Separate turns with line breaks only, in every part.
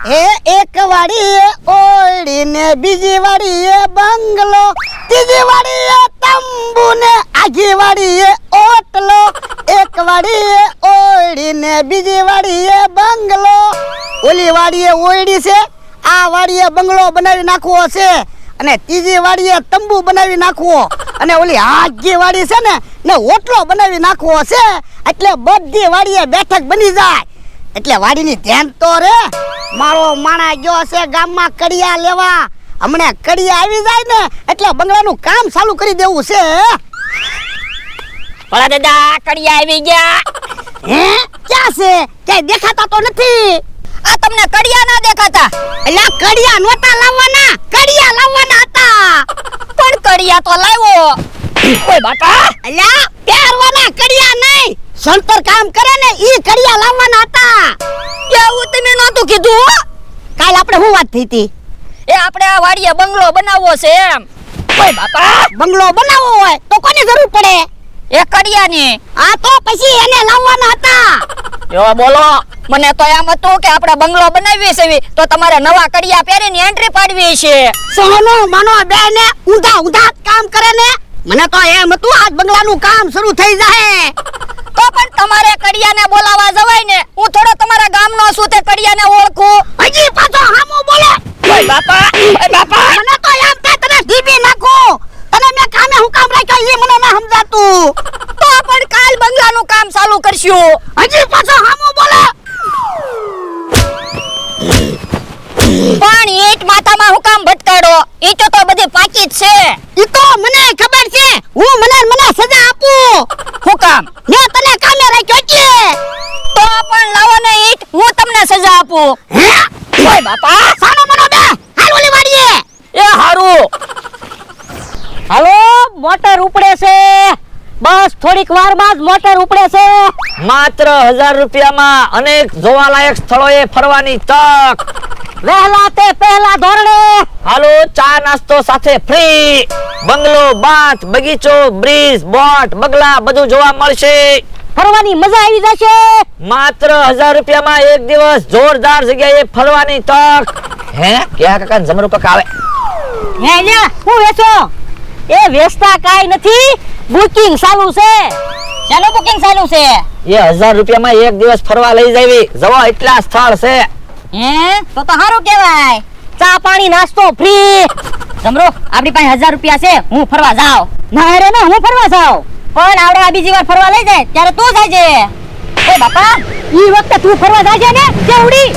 એ એક વાડીએ ઓયડી ને બીજી વાડીએ બંગલો, ત્રીજી વાડીએ તંબુ ને આજી વાડીએ ઓટલો, એક વાડીએ ઓયડી ને બીજી વાડીએ બંગલો, ઓલી વાડીએ ઓયડી છે, આ વાડીએ બંગલો બનાવી નાખવો છે, અને ત્રીજી વાડીએ તંબુ બનાવી નાખવો, અને ઓલી આજી વાડી છે ને ઓટલો બનાવી નાખવો છે, એટલે બધી વાડીએ બેઠક બની જાય. એટલે વાડીની ધ્યાન તો રે. મારો માણા ગયો છે ગામમાં કડિયા લેવા, હમણે કડિયા આવી જાય ને એટલે બંગલાનું કામ ચાલુ કરી દેવું છે.
ભલા દાદા કડિયા આવી ગયા.
હે ક્યાં છે? ક્યાંય દેખાતા તો નથી.
આ તમને કડિયા ના દેખાતા?
એટલે કડિયા નોતા લાવવાના, કડિયા લાવવાના હતા.
પણ કડિયા તો લાવ્યો. ઓય બાપા,
એટલે પહેરવાના કડિયા નહીં, સંતર કામ કરે ને ઈ કડિયા લાવવાના હતા.
એવું તમે નહોતું કીધું?
કાલ આપણે શું વાત થઈ હતી?
એ આપણે આ વાડીએ બંગલો બનાવવો છે એમ. ઓય બાપા,
બંગલો બનાવવો હોય તો કોની જરૂર પડે?
એ કડિયાની.
આ તો પછી એને લાવવાના હતા.
જો બોલો, મને તો એમ હતું કે આપણે બંગલો બનાવીએ છે તો તમારે નવા કડિયા પહેરીને એન્ટ્રી પાડવી છે.
સોનો માનો બેને ઊંધા ઊંધા કામ કરે ને, મને તો એમ હતું આજ બંગલાનું કામ શરૂ થઈ જાય.
તો પણ તમારે કડિયાને બોલાવા જવાય ને. હું થોડો તમારા ગામનો છું તે કડિયાને ઓળખું.
હજી પાછો હામો બોલે.
ઓય બાપા, ઓય બાપા,
મને તો એમ થાય તને ઢીબી નાખું. તને મેં કામે હું કામ રાખ્યો એ મને ના સમજાતું.
તો પણ કાલ બંગલાનું કામ ચાલુ કરશું.
હજી પાછો હામો બોલે.
પણ ઈટ માથામાં હું કામ ભટકાડો? ઈટો તો બધી પાકી જ છે.
ઈ તો મને ખબર છે. હું મને સજા આપું.
હું કામ?
મેં તને કામે રાખ્યો છે.
તો પણ લાવો ને ઈટ, હું તમને સજા આપું.
હે?
ઓય બાપા,
સાનો મનો બે હાલ ઓલી વાડીએ.
એ હારું.
હાલો, મોટર ઉપડે છે. બસ થોડીક વારમાં જ મોટર ઉપડે છે.
માત્ર 1000 રૂપિયામાં અનેક જોવાલાયક સ્થળોએ ફરવાની તક.
વહેલા તે પહેલા ધોરણે.
હાલો, ચા નાસ્તો સાથે ફ્રી. બંગલો, બાથ, બગીચો, બ્રિજ, બોટ, બગલા બધું જોવા મળશે.
ફરવાની મજા આવી જશે.
માત્ર 1000 રૂપિયામાં એક દિવસ જોરદાર જગ્યાએ ફરવાની તક. હે ક્યાં કાકા જમરૂ કાકા આવે?
હે લે, હું વેચો? એ વેચતા કાઈ નથી, બુકિંગ ચાલુ છે.
શેનું બુકિંગ ચાલુ છે?
એ 1000 રૂપિયામાં એક દિવસ ફરવા લઈ જાવી. જવા એટલા સ્થળ છે.
હે તો સારું કહેવાય.
ચા પાણી નાસ્તો ફ્રી.
જમરો, આપણી પાસે 1000 રૂપિયા છે, હું ફરવા જાવ.
ના રે ના, હું ફરવા જાઉં.
પણ આવડે આ બીજી વાર ફરવા લઈ જાય ત્યારે તું જાજે. ઓય બાપા,
ઈ વખતે તું ફરવા જાજે ને કેવડી.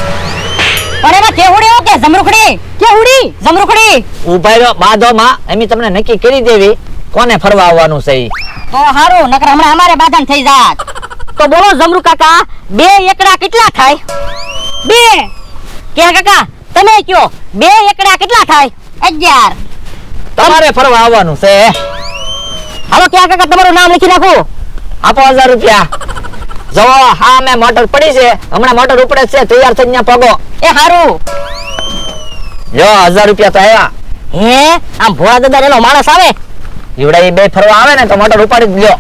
પણ એમાં કેવડી હો કે જમરૂખડી?
કેવડી
જમરૂખડી.
ઉભા રહ્યો બાધો માં, એમી તમને નક્કી કરી દેવી કોને ફરવા આવવાનું છે ઈ.
તો હારું, નકર હમણાં અમારે બાધન થઈ જાત.
તો બોલો જમરૂ કાકા, 2 એકડા કેટલા થાય? 2 કે કાકા તમે કયો, 2 એકડા કેટલા થાય?
11.
તમારે ફરવા આવવાનું છે.
હાલો ક્યાં કાકા તમારું નામ લખી નાખું.
આપો 1000 રૂપિયા. જવો હા મેં મોટર પડી છે, હમણાં મોટર ઉપડે છે, તૈયાર થઈને ત્યાં પગો.
એ હારું.
જો 1000 રૂપિયા તો આવ્યા.
હે આમ ભોળા દાદા એનો માણસ આવે.
ઈવડે ઈ બે ફરવા આવે ને તો મોટર ઉપાડી જ લ્યો.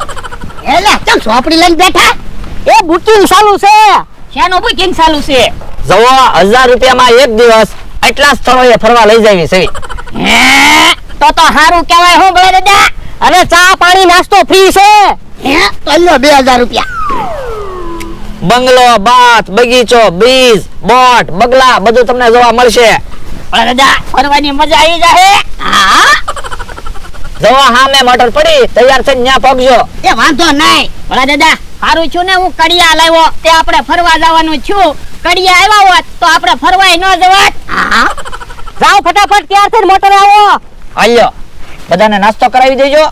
એટલે ચમ સોપડી લઈને બેઠા.
એ બુકિંગ ચાલુ છે.
શેનું બુકિંગ ચાલુ છે?
જવો 1000 રૂપિયામાં એક દિવસ એટલા સ્થળોએ ફરવા લઈ જાવી છે.
તો હારું કહેવાય. હું બોલે દાદા?
અને ચા પાણી નાસ્તો ફ્રી છે.
હે તો લ્યો 2000 રૂપિયા.
બંગલો, બાથ, બગીચો, બ્રિજ, બોટ, બગલા બધું તમને જોવા મળશે.
બોલે દાદા, ફરવાની મજા આવી જાહે.
હા
જવો હા મેં મોટર પડી, તૈયાર થઈને ત્યાં પગજો.
એ વાંધો નહીં.
બોલે દાદા, હારું છું ને હું કડિયા લાવ્યો તે આપણે ફરવા જવાનું છું. કડિયા આવ્યા હોત તો આપણે ફરવાય ન જવાત.
હા
જાઓ ફટાફટ તૈયાર થઈને મોટરે આવો.
હાલ્યો, બધાને નાસ્તો કરાવી દેજો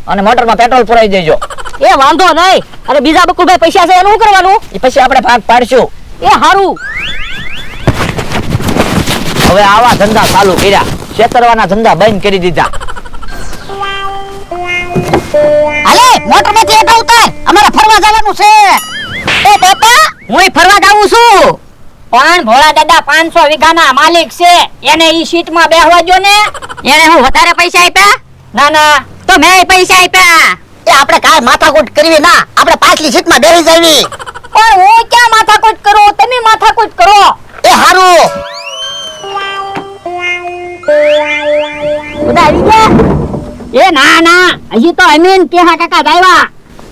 અને મોટરમાં પેટ્રોલ પુરાવી દેજો.
એ વાંધો નહીં. અને બીજા બકુલભાઈ પૈસા છે એનું શું કરવાનું?
એ પછી આપણે ભાગ પાડશું.
એ હારું.
હવે આવા ધંધા ચાલુ કર્યા, છેતરવાના ધંધા બંધ કરી દીધા.
હાલે મોટરમાંથી હેઠા ઉતાર, અમારે ફરવા જવાનું છે.
એ બાપા, હું ફરવા જાઉં છું. પણ ભોળા દાદા 500 વીઘાના માલિક છે, એને ઈ સીટમાં બેહવા દો ને. એને હું વધારે પૈસા આપ્યા? ના ના, તો મેં પૈસા આપ્યા.
એ આપણે કાઈ માથાકૂટ કરવી ના, આપણે પાછલી સીટમાં બેસી જાવી.
પણ હું ક્યાં માથાકૂટ કરું, તમે માથાકૂટ કરો.
એ હારું
બધા આવી ગયા?
એ ના ના, હજી તો અમે ને કેહા કાકા જ આવ્યા.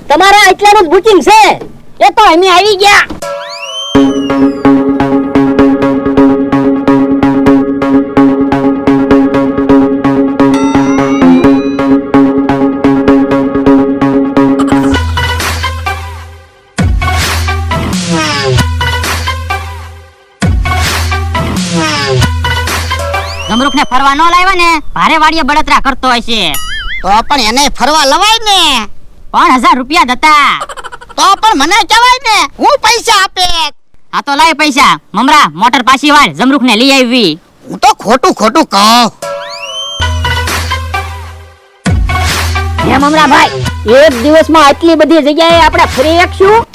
તમારા એટલાનું જ બુકિંગ છે.
એ તો અમે આવી ગયા. જમરૂખને ફરવા ન લાવ્યા ને, ભારે વાડીએ બળતરા કરતો હશે.
તો પણ એને ફરવા લવાય ને.
પણ 1000 રૂપિયા જ હતા.
તો પણ મને કહેવાય ને, હું પૈસા આપે.
આ તો લાય પૈસા. મમરા મોટર પાછી વાળ, જમરૂખને લઈ આવી.
હું તો ખોટું ખોટું કહું.
હે મમરા ભાઈ, એક દિવસમાં આટલી બધી જગ્યાએ આપણે ફરી શકશું?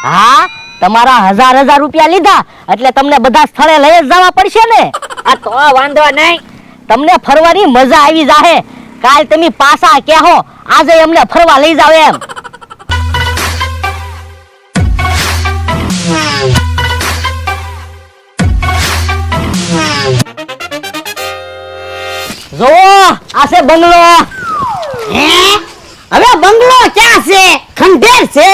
હા, તમારા 1000 રૂપિયા લીધા એટલે તમને બધા સ્થળે લઈ જ જવા પડશે ને.
આ તો વાંધો નહીં.
તમને ફરવાની મજા આવી જાહે. કાલ તમે પાછા કહેવો આજે અમને ફરવા લઈ જાવ એમ. જો આ છે બંગલો.
હે? હવે બંગલો ક્યાં છે? ખંડેર છે.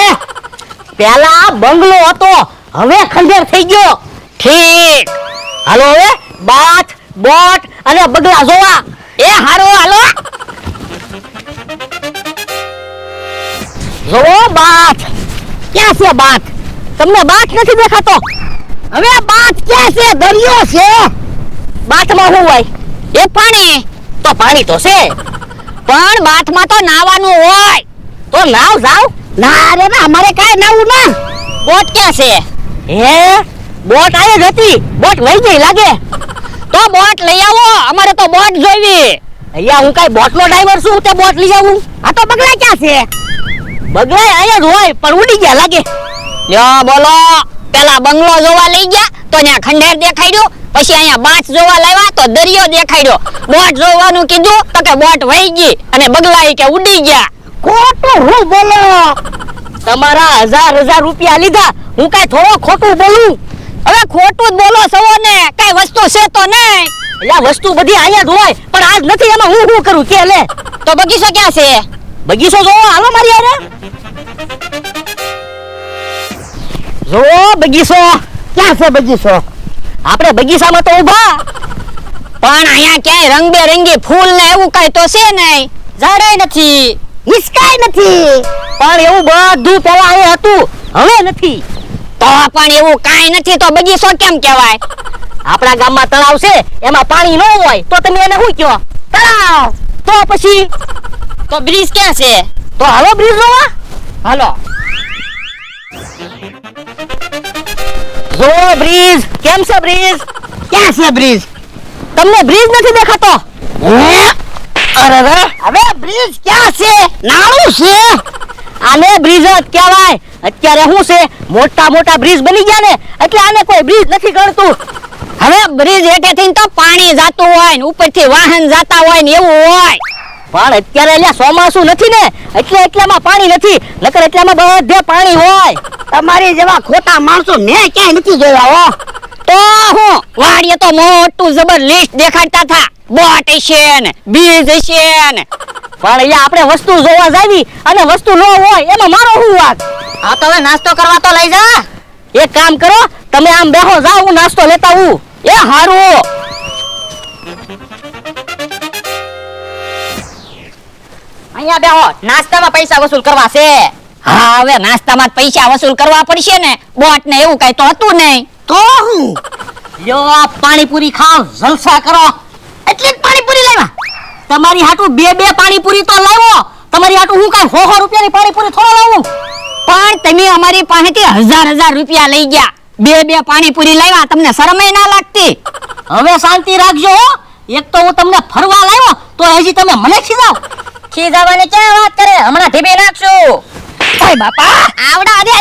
પેલા બંગલો હતો, હવે ખંડેર થઈ ગયો. ઠીક, હાલો હવે બાથ બોટ અને બગલા જોવા.
એ હારો હાલો.
જોવો બાથ. ક્યાં છે બાથ? તમને બાથ નથી દેખાતો?
હવે બાથ ક્યાં છે? દરિયો છે.
બાથમાં શું હોય?
એ પાણી.
તો પાણી તો છે,
પણ બાથમાં તો નાવાનું હોય.
તો નાવ જાવ.
ના રે ના, અમારે કાંઈ નાવું ના.
બોટ ક્યાં છે?
હે, બોટ આયે જ હતી, બોટ વહી ગઈ લાગે.
તો બોટ લઈ આવો, અમારે તો બોટ જોઈવી.
અહીંયા હું કઈ બોટનો ડ્રાઈવર છું તે બોટ લઈ આવું?
આ તો બગલા ક્યાં છે?
બગલાય અહીંયા જ હોય પણ ઉડી ગયા લાગે.
લ્યો બોલો, પેલા બંગલો જોવા લઈ ગયા તો ત્યાં ખંડેર દેખાડ્યો, પછી અહીંયા બાથ જોવા લાવ્યા તો દરિયો દેખાડ્યો. બોટ જોવાનું કીધું તો કે બોટ વહી ગઈ અને બગલા કે ઉડી ગયા.
ખોટું હું બોલો.
તમારા 1000 રૂપિયા લીધા, હું કઈ થોડો ખોટું બોલું?
હવે ખોટું જ બોલો સવો ને, કઈ વસ્તુ છે તો નહીં.
એટલે વસ્તુ બધી અહીંયા જ હોય પણ આજ નથી, એમાં હું શું કરું કે લે.
તો બગીચો ક્યાં છે?
બગીચો જોવો, હાલો મારી હારે. જોવો બગીચો.
ક્યાં છે બગીચો?
આપણે બગીચામાં તો ઊભા,
પણ અહીંયા ક્યાંય રંગબેરંગી ફૂલ ને એવું કઈ તો છે નહીં, ઝાડે નથી.
હિસકાય નથી.
પણ એવું બધું પેલા અહીં હતું, હવે નથી.
તો પણ એવું કાંઈ નથી તો બગીચો કેમ કહેવાય?
આપણા ગામમાં તળાવ છે, એમાં પાણી ન હોય તો તમે એને શું કહો? તળાવ. તો પછી
તો બ્રિજ ક્યાં છે?
તો હાલો બ્રિજ જોવા.
હાલો.
જો બ્રિજ કેમ છે? બ્રિજ
ક્યાં છે બ્રિજ?
તમને બ્રિજ નથી દેખાતો?
અરે રે, હવે બ્રિજ ક્યાં છે? નાળું છે.
આને બ્રિજ જ કહેવાય. અત્યારે શું છે, મોટા મોટા બ્રિજ બની ગયા ને એટલે આને કોઈ બ્રિજ નથી ગણતું.
હવે બ્રિજ હેઠેથી તો પાણી જાતું હોય ને ઉપરથી વાહન જાતા હોય ને એવું હોય.
પણ અત્યારે એટલે ચોમાસું નથી ને એટલામાં પાણી નથી, નકર એટલામાં બધે પાણી હોય.
તમારી જેવા ખોટા માણસો મેં ક્યાંય નથી જોયા હો.
તો હું વાડીએ તો મોટું જબર લિસ્ટ દેખાડતા હતા, બોટ હશે ને બ્રિજ હશે ને.
પણ અહીંયા આપણે વસ્તુ જોવા જાવી અને વસ્તુ ન હોય એમાં મારો શું વાત?
આ તો હવે નાસ્તો કરવા તો લઈ જા.
એક કામ કરો, તમે આમ બેહો, જાઓ હું નાસ્તો લેતા આવું.
એ હારું. અહીંયા બેહો, નાસ્તામાં પૈસા વસૂલ કરવા છે. હા, હવે નાસ્તામાં પૈસા વસૂલ કરવા પડશે ને, બોટ ને એવું કઈ તો હતું નહીં.
તો હું
લ્યો આ પાણીપુરી ખાવ, જલસા કરો.
એટલી જ પાણીપુરી લેવા?
તમારી હાટું બે પાણીપુરી તો લાવો. તમારી હાટું હું કઈ 100 રૂપિયાની પાણીપુરી થોડો લાવું?
પણ તમે અમારી પાસેથી 1000 રૂપિયા લઈ ગયા, બે પાણીપુરી લાવ્યા, તમને શરમય ના લાગતી?
હવે શાંતિ રાખજો હો. એક તો હું તમને ફરવા લાવ્યો તો હજી તમે મને ખીજાવ.
ખીજાવાની ક્યાં વાત કરે, હમણાં ઢીબી નાખશું. ઓય બાપા, આવડા દે